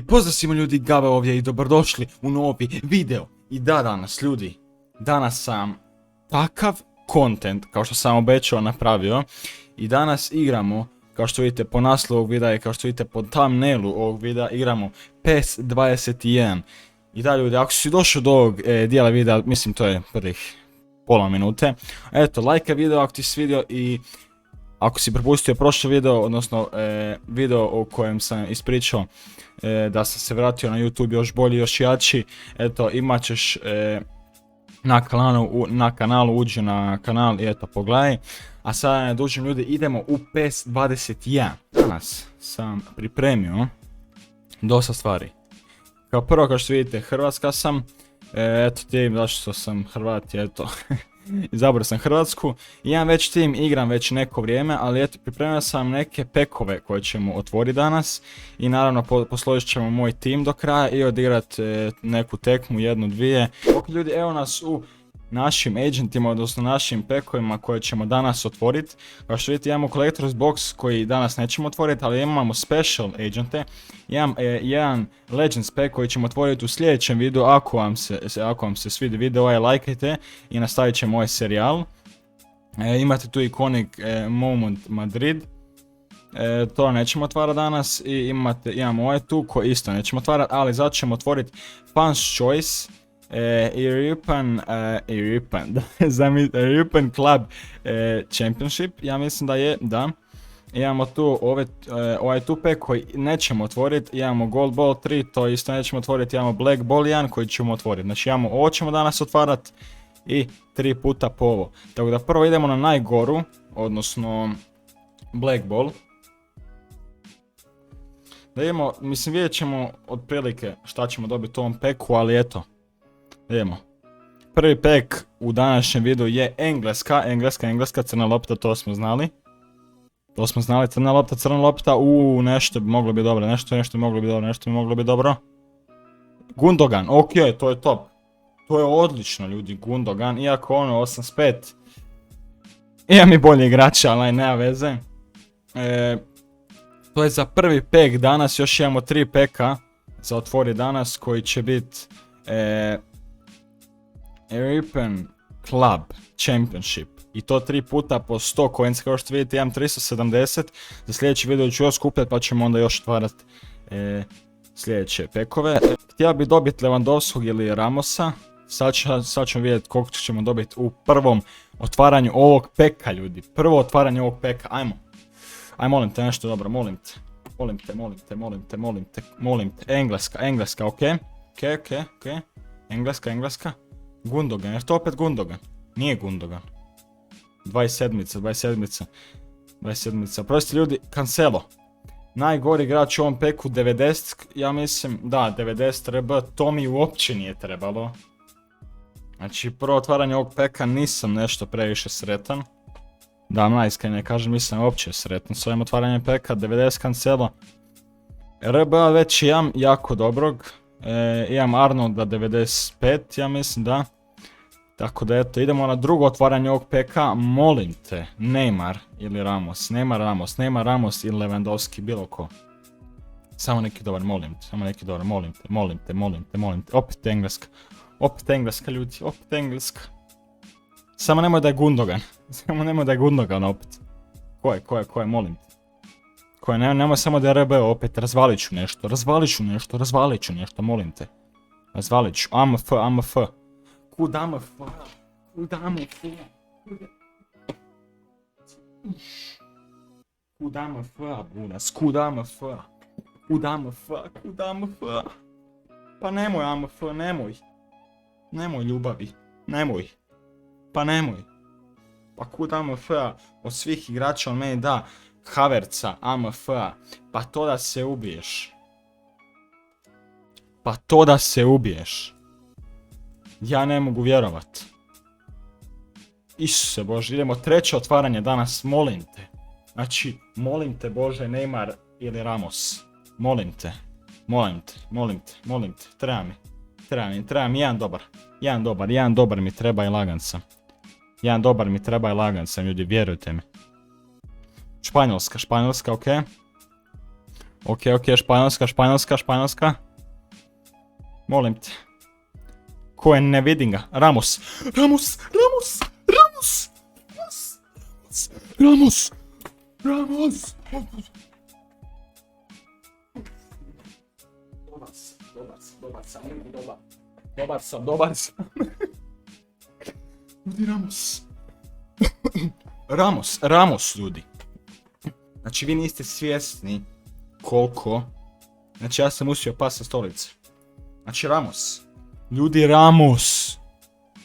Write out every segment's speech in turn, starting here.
Pozdrav svima ljudi, Gaba ovdje i dobrodošli u novi video. I da danas ljudi, danas sam takav content kao što sam obećao napravio. I danas igramo, kao što vidite po naslovu ovog videa i kao što vidite po thumbnailu ovog videa, igramo PES 21. I da ljudi, ako si došao do ovog dijela videa, mislim to je prvih pola minute. Eto, lajkaj video ako ti se svidio i ako si propustio prošli video, odnosno video u kojem sam ispričao da sam se vratio na YouTube još bolji, još jači, eto imat ćeš na kanalu, uđi na kanal i eto pogledaj. A sada ne dužim ljudi, idemo u PES 21. Danas sam pripremio dosta stvari. Kao prvo, kao što vidite, Hrvatska sam, eto tim zašto sam Hrvat, eto. Izabrao sam Hrvatsku, imam već tim, igram već neko vrijeme, ali eto pripremio sam neke pekove koje ćemo otvoriti danas i naravno posložit ćemo moj tim do kraja i odigrat neku tekmu, jednu, dvije. Ok ljudi, evo nas u našim agentima, odnosno našim pekovima koje ćemo danas otvoriti. Kao što vidite imamo Collector's Box koji danas nećemo otvoriti, ali imamo Special agente. Imam jedan Legends pack koji ćemo otvoriti u sljedećem videu. Ako vam se svidi video, lajkajte i nastavit ćemo ovaj serijal. Imate tu Iconic Moment Madrid. To nećemo otvarati danas i imamo ovaj tu koji isto nećemo otvarati, ali zato ćemo otvoriti Fans Choice. European Club Championship, ja mislim da je, da. Imamo tu ovaj tu pack koji nećemo otvoriti, imamo Gold Ball 3, to isto nećemo otvoriti, imamo Black Ball 1 koji ćemo otvoriti. Znači imamo ovo ćemo danas otvarati i 3 puta po ovo. Tako da prvo idemo na najgoru, odnosno Black Ball. Da idemo, mislim vidjet ćemo otprilike šta ćemo dobiti u ovom packu, ali eto. Idemo. Prvi pack u današnjem videu je engleska, crna lopta, to smo znali. Crna lopta, nešto bi moglo biti dobro, nešto bi moglo biti dobro. Gundogan, ok, to je top. To je odlično ljudi, Gundogan, iako ono 85. Imam i bolje igrača, ali nema veze. To je za prvi pack danas, još imamo 3 packa za otvori danas koji će biti European Club Championship i to 3 puta po 100 coins, kao što vidite imam 370, za sljedeći video ću još skupljati pa ćemo onda još otvarati sljedeće pekove. Htio bi dobiti Lewandowskog ili Ramosa, sad ćemo vidjeti koliko ćemo dobiti u prvom otvaranju ovog peka ljudi, prvo otvaranje ovog peka, ajmo, molim te nešto dobro, molim te, engleska, ok, engleska. Gundogan, jer to opet Gundogan? Nije Gundogan. 27. Prosti ljudi, Cancelo. Najgori igrač u ovom peku, 90, ja mislim, da, 90 RB, to mi uopće nije trebalo. Znači, prvo otvaranje ovog peka nisam nešto previše sretan. Da, najiskrenije kažem, nisam uopće sretan s ovim otvaranjem peka, 90 Cancelo. RB već imam jako dobrog. Imam Arnolda 95, ja mislim, da. Tako da eto, idemo na drugo otvaranje ovog peka, molim te, Neymar ili Ramos, Neymar Ramos ili Lewandowski, bilo ko. Samo neki dobar, molim te, opet engleska ljudi, opet engleska. Samo nemoj da je Gundogan, opet. Ko je, molim te. Nemoj samo da je RB opet, razvalit ću nešto, molim te. AMF. Kud AMF? Bunas, kud AMF? Pa nemoj AMF, nemoj ljubavi, pa nemoj. Pa kud AMF-a, od svih igrača on meni da Havertza, AMF-a, pa to da se ubiješ. Ja ne mogu vjerovat. Isuse Bože, idemo treće otvaranje danas, molim te. Znači, molim te Bože, Neymar ili Ramos. Molim te, treba mi jedan dobar mi treba i lagan sam. Ljudi, vjerujte mi. Španjolska, ok. Ok, Španjolska. Molim te. Ko je, ne vidim ga. Ramos. Dobar sam. Ljudi, Ramos, ljudi. Znači, vi niste svjesni koliko... Znači, ja sam uspio pas sa stolice. Znači, Ramos. Ljudi,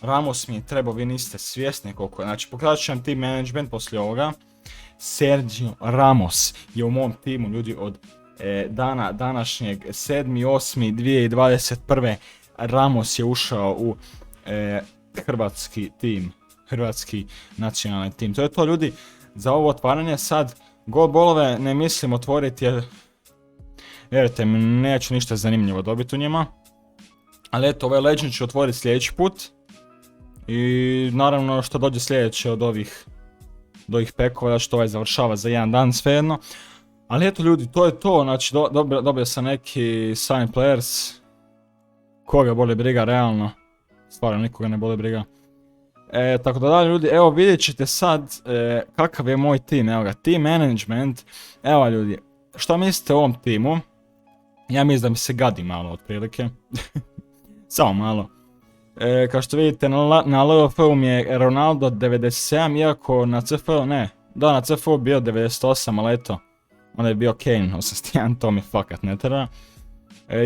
Ramos mi je trebao, vi niste svjesni koliko. Znači, pokazat ću vam team management poslije ovoga. Sergio Ramos je u mom timu, ljudi, od dana današnjeg 7.8.2021. Ramos je ušao u hrvatski tim, hrvatski nacionalni tim. To je to, ljudi, za ovo otvaranje. Sad, golbolove ne mislim otvoriti jer, vjerujte mi, neću ništa zanimljivo dobiti u njima. Ali eto, ovaj Legend ću otvoriti sljedeći put. I naravno što dođe sljedeće od ovih pekova, da što ovaj završava za jedan dan, svejedno. Ali eto, ljudi, to je to. Znači, dobio sam neki sign players. Koga boli briga, realno. Stvarno, nikoga ne boli briga. Tako da dalje, ljudi, evo vidjet ćete sad kakav je moj tim. Evo ga, team management. Evo, ljudi, što mislite o ovom timu? Ja mislim da mi se gadi malo, otprilike. Samo malo. Kao što vidite, na LFU mi je Ronaldo 97, iako na CFU, ne. Da, na CFU bio 98, ali eto. Onda je bio Kane 81, to mi fakat ne treba.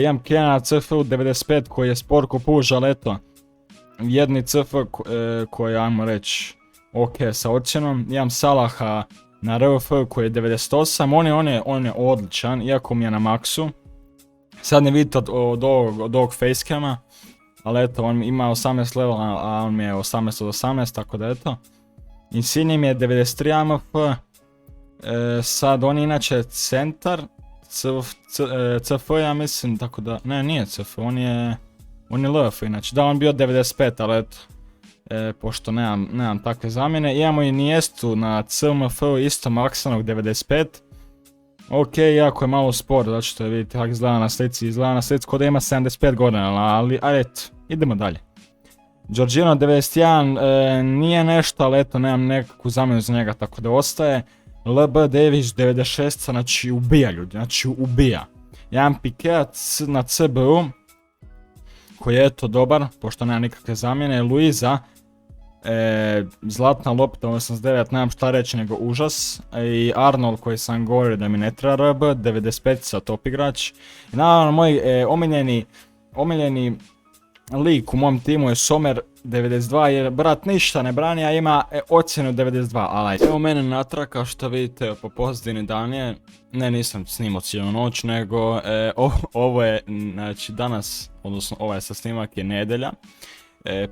Imam Kane na CFU 95 koji je spor ko puž, ali eto. Jedni CF koji je, ajmo reći, ok sa ocjenom. Imam Salaha na RF koji je 98, on je odličan, iako mi je na maksu. Sad ne vidite od ovog facecama, ali eto, on ima 18 levela, a on mi je 18 od 18, tako da eto. Insigne mi je 93 AMF, sad on je inače centar, CF ja mislim, tako da, ne, nije CF, on je LF inače, da, on bio 95, ali eto, pošto nemam takve zamjene. Imamo i Niestu na CMF isto maksanog 95. Ok, jako je malo spor, zato što vidite kako izgleda na slici k'o da ima 75 godina, ali eto, idemo dalje. Jorginho 91, nije nešto, ali eto, nemam nekakvu zamjenu za njega, tako da ostaje. LB Davies 96, znači ubija ljudi, znači ubija. Imam Piqué na CBU, koji je eto dobar, pošto nema nikakve zamjene. Luiza, zlatna lopta 89, nemam šta reći nego užas. I Arnold koji sam govorio da mi ne treba RB, 95 top igrač. I naravno moj omiljeni lik u mom timu je Sommer 92, jer brat ništa ne brani, a ima ocjenu 92, ali evo mene natrag, kao što vidite po pozadini dan je, ne, nisam snimao cijelu noć, nego ovo je, znači danas, odnosno ovaj sa snimak je nedjelja,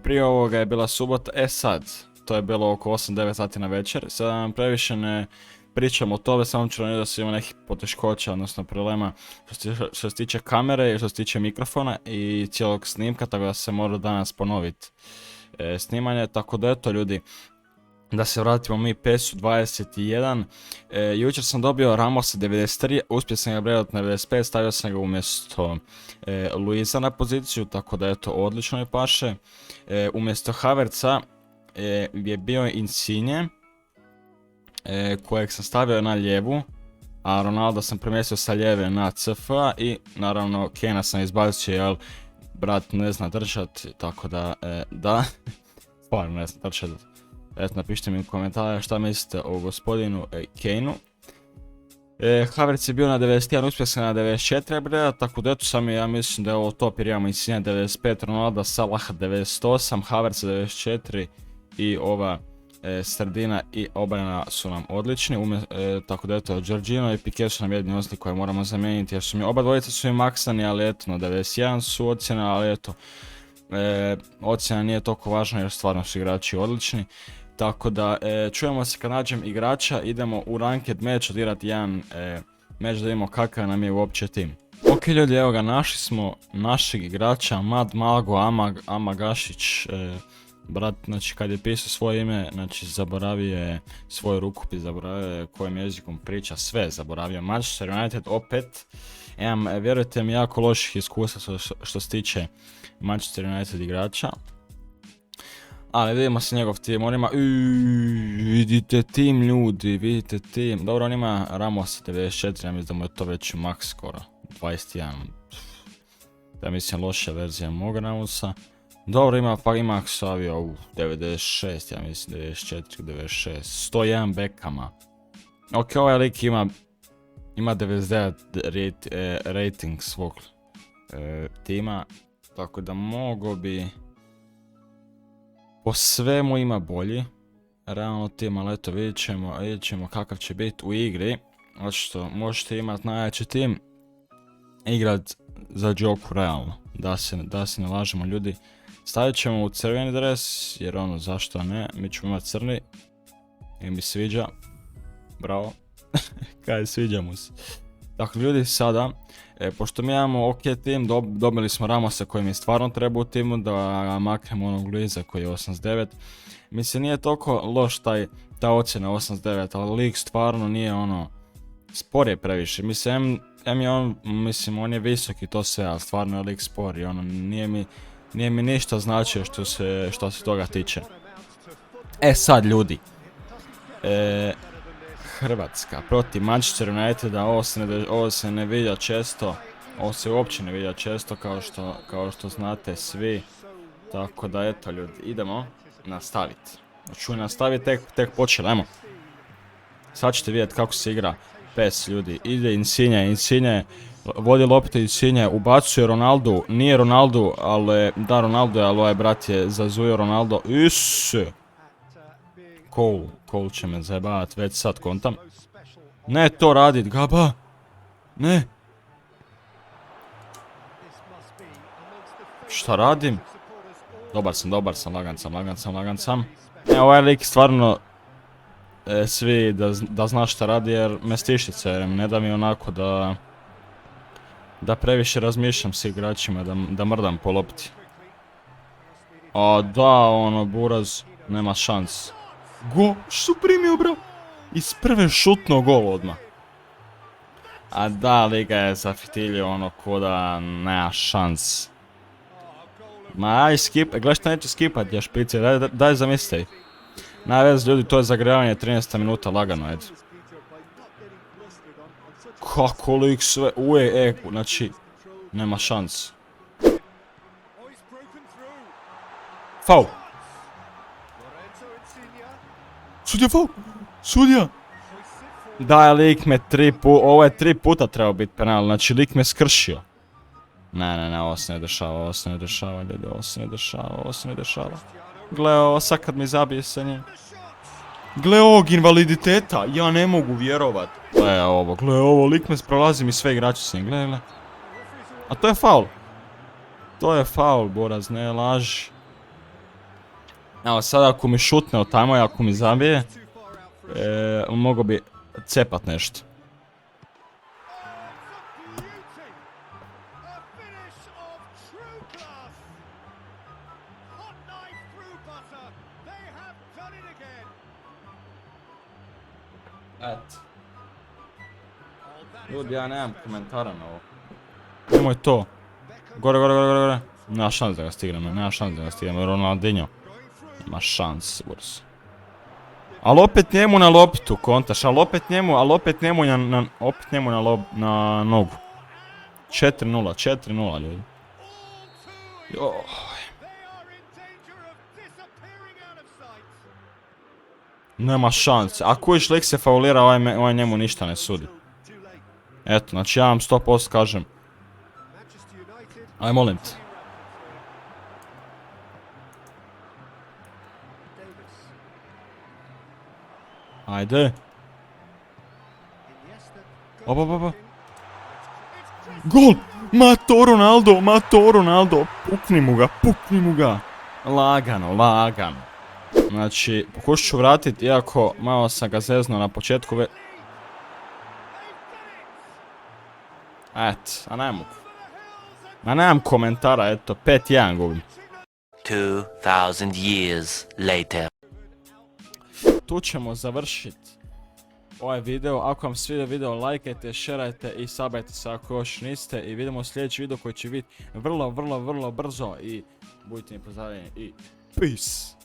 prije ovoga je bila subota, sad, to je bilo oko 8-9 sati na večer, sad vam previše ne pričam o tome, samo ću reći da se ima nekih poteškoća, odnosno problema što se tiče kamere i što se tiče mikrofona i cijelog snimka, tako da se mora danas ponoviti snimanje, tako da eto ljudi, da se vratimo mi PES-u 21, jučer sam dobio Ramosa 93, uspio sam ga predati na 95, stavio sam ga umjesto Luisa na poziciju, tako da eto, odlično je paše. Umjesto Havertza je bio Insigne, kojeg sam stavio na lijevu, a Ronaldo sam premjestio sa lijeve na CF-a i naravno Kane sam izbacio jer brat ne zna držat, tako da, stvarno ne zna držat. Eto, napišite mi u komentare šta mislite o gospodinu Kaneu. Havertz je bio na 91, uspio sam na 94 breda, tako da eto sam ja mislim da je ovo top jer imamo Insigne 95, Ronaldo, Salah 98, Havertz 94 i ova sredina i obrana su nam odlični, tako da eto, Jorginho i Piqué su nam jedni osli koje moramo zamijeniti jer su mi oba dvojica su im maksani, ali eto, na 91 su ocjena, ali eto, ocjena nije toliko važna jer stvarno su igrači odlični. Tako da čujemo se kad nađem igrača, idemo u ranked match odirati jedan match da vidimo kakav nam je uopće tim. Ok ljudi, evo ga, našli smo našeg igrača Mad Mago Amagašić Brat, znači kad je pisao svoje ime, znači zaboravio je svoj rukopis, zaboravio je kojim jezikom priča, sve zaboravio. Manchester United opet, vjerujte mi, jako loših iskustva što se tiče Manchester United igrača. Ali vidimo se njegov tim, on ima, vidite tim ljudi, vidite tim. Dobro, on ima Ramos 94, ja mislim da mu je to već max skoro, 21. Ja mislim loša verzija moga Ramosa. Dobro, ima Xavio 96, ja mislim 94, 96, 101 Beckhama. Ok, ovaj lik ima 99 rating svog tima, tako da mogo bi po svemu ima bolji realno tim, ali eto vidjet ćemo kakav će biti u igri. Znači što možete imati najjači tim, igrat za joku realno, da se ne lažemo ljudi. Stavit ćemo u crveni dres, jer ono, zašto ne, mi ćemo imati crni. I mi sviđa. Bravo. Kaj, sviđa mu se. Dakle, ljudi, sada, pošto mi imamo ok tim, dobili smo Ramosa koji mi stvarno treba u timu, da maknemo onog Luiza koji je 89. Mislim, nije toliko loš ta ocjena 89, ali lik stvarno nije ono, spor je previše. Mislim, on je visok i to sve, ali stvarno je lik spor i ono, nije mi ništa značio što se toga tiče. Sad ljudi, Hrvatska protiv Manchester Uniteda, ovo se ne viđa često, ovo se uopće ne viđa često kao što znate svi. Tako da eto ljudi, idemo nastaviti. Ću nastaviti, tek počeli, ajmo. Sad ćete vidjeti kako se igra PES ljudi, ide Insigne, vodi lopte Insigne, ubacuje Ronaldo, nije Ronaldo, ali da Ronaldo je, ali ovaj brat je zazujio Ronaldo, Cole će me zajebavat, već sad kontam. Ne to radit, Gaba, ne. Šta radim? Dobar sam, lagan sam. Ovaj lik stvarno, svi da zna šta radi jer me stištice, jer ne da mi onako da previše razmišljam s igračima, da mrdam po lopti. A da, ono, buraz, nema šans. Go, što primio, bro? Iz prve šutno gol odmah. A da, liga je zafitilio ono koda nema šans. Ma aj skip, gledaj šta neće skipat ja špice, daj zamislite. Najvez ljudi, to je zagrevanje 13 minuta lagano, ajde. Kako lik sve, znači, nema šans. Faul. Sudija. Da, lik me ovo je 3 puta trebao biti penal, znači lik me skršio. Ne, ovo se ne dešava ljudi, ovo se ne dešava. Gle ovo, sad kad mi zabije se nje. Gle ovog invaliditeta, ja ne mogu vjerovat. Gle ovo, lik me prolazi mi sve igrače s njim, gle. A to je faul. To je faul, Boraz, ne laži. Evo sad ako mi šutne od tamo i ako mi zabije, mogo bi cepat nešto. Ljudi, ja nemam komentara na ovo. Nemoj to. Gore. Nema šans da ga stignem, Ronaldinho. Nema šans, Boris. Ali opet njemu na loptu, kontaš, ali opet njemu na nogu. 4-0, ljudi. Nema šanse. Ako iš lik se faulira, ovaj njemu ništa ne sudi. Eto, znači ja vam 100% kažem. Aj, molim te. Ajde. Opa. Gol! Mato Ronaldo! Pukni mu ga. Lagano. Znači, pokušat ću vratiti, iako malo sam ga zeznuo na početku. A nemam komentara, eto, 5-1 gubim. 2,000 years later. Tu ćemo završiti ovaj video. Ako vam se svidio video, lajkajte, šerajte i sabajte se ako još niste. I vidimo sljedeći video koji će biti vrlo brzo. I budite mi pozdravljeni i peace!